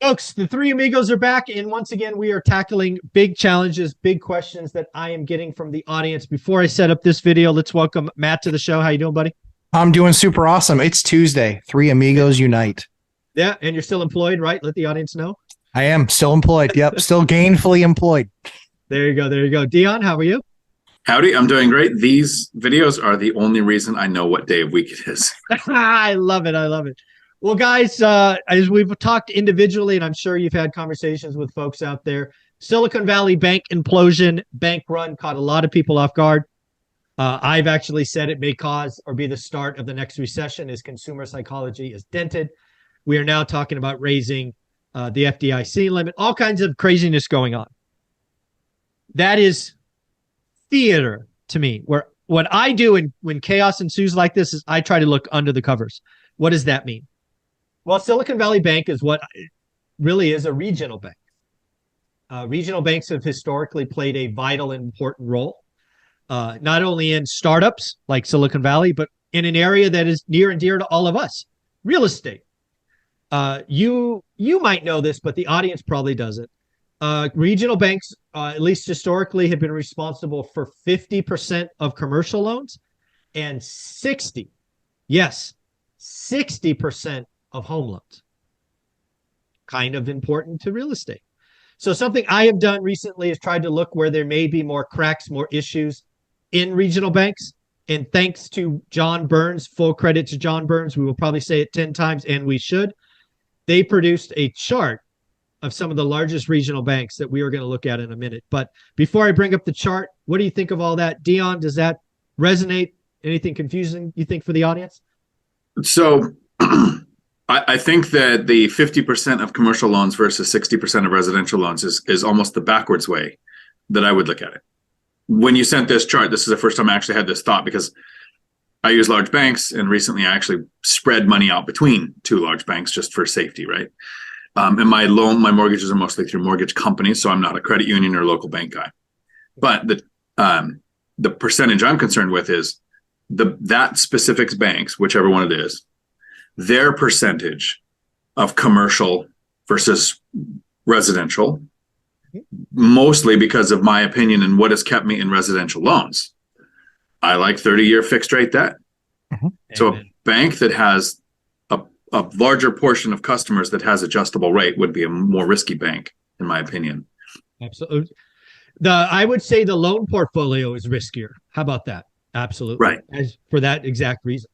Folks, the three amigos are back, and once again, we are tackling big challenges, big questions that I am getting from the audience. Before I set up this video, let's welcome Matt to the show. How you doing, buddy? I'm doing super awesome. It's Tuesday. Three amigos unite. Yeah, and you're still employed, right? Let the audience know. I am still employed. Yep, still gainfully employed. There you go. There you go. Dion, how are you? Howdy, I'm doing great. These videos are the only reason I know what day of week it is. I love it. I love it. Well, guys, as we've talked individually, and I'm sure you've had conversations with folks out there, Silicon Valley bank implosion, bank run caught a lot of people off guard. I've actually said it may cause or be the start of the next recession as consumer psychology is dented. We are now talking about raising the FDIC limit, all kinds of craziness going on. That is theater to me, where what I do when chaos ensues like this is I try to look under the covers. What does that mean? Well, Silicon Valley Bank is what really is a regional bank. Regional banks have historically played a vital and important role, not only in startups like Silicon Valley, but in an area that is near and dear to all of us, real estate. You might know this, but the audience probably doesn't. Regional banks, at least historically, have been responsible for 50% of commercial loans and 60% of home loans. Kind of important to real estate. So something I have done recently is tried to look where there may be more cracks, more issues in regional banks. And thanks to John Burns, full credit to John Burns, we will probably say it 10 times, and we should. They produced a chart of some of the largest regional banks that we are going to look at in a minute. But before I bring up the chart, what do you think of all that? Dion, does that resonate? Anything confusing you think for the audience? So I think that the 50% of commercial loans versus 60% of residential loans is almost the backwards way that I would look at it. When you sent this chart, this is the first time I actually had this thought, because I use large banks, and recently I actually spread money out between two large banks just for safety, right? And my mortgages are mostly through mortgage companies, so I'm not a credit union or local bank guy. But the percentage I'm concerned with is that specific banks, whichever one it is, their percentage of commercial versus residential, mostly because of my opinion and what has kept me in residential loans. I like 30-year fixed rate debt. Mm-hmm. So a bank that has a larger portion of customers that has adjustable rate would be a more risky bank, in my opinion. Absolutely. I would say the loan portfolio is riskier. How about that? Absolutely. Right. For that exact reason.